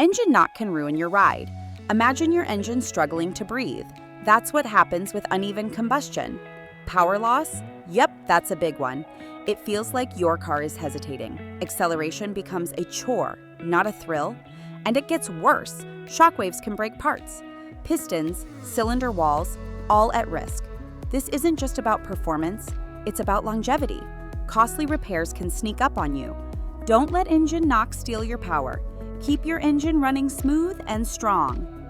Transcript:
Engine knock can ruin your ride. Imagine your engine struggling to breathe. That's what happens with uneven combustion. Power loss? Yep, that's a big one. It feels like your car is hesitating. Acceleration becomes a chore, not a thrill. And it gets worse. Shockwaves can break parts. Pistons, cylinder walls, all at risk. This isn't just about performance, it's about longevity. Costly repairs can sneak up on you. Don't let engine knock steal your power. Keep your engine running smooth and strong.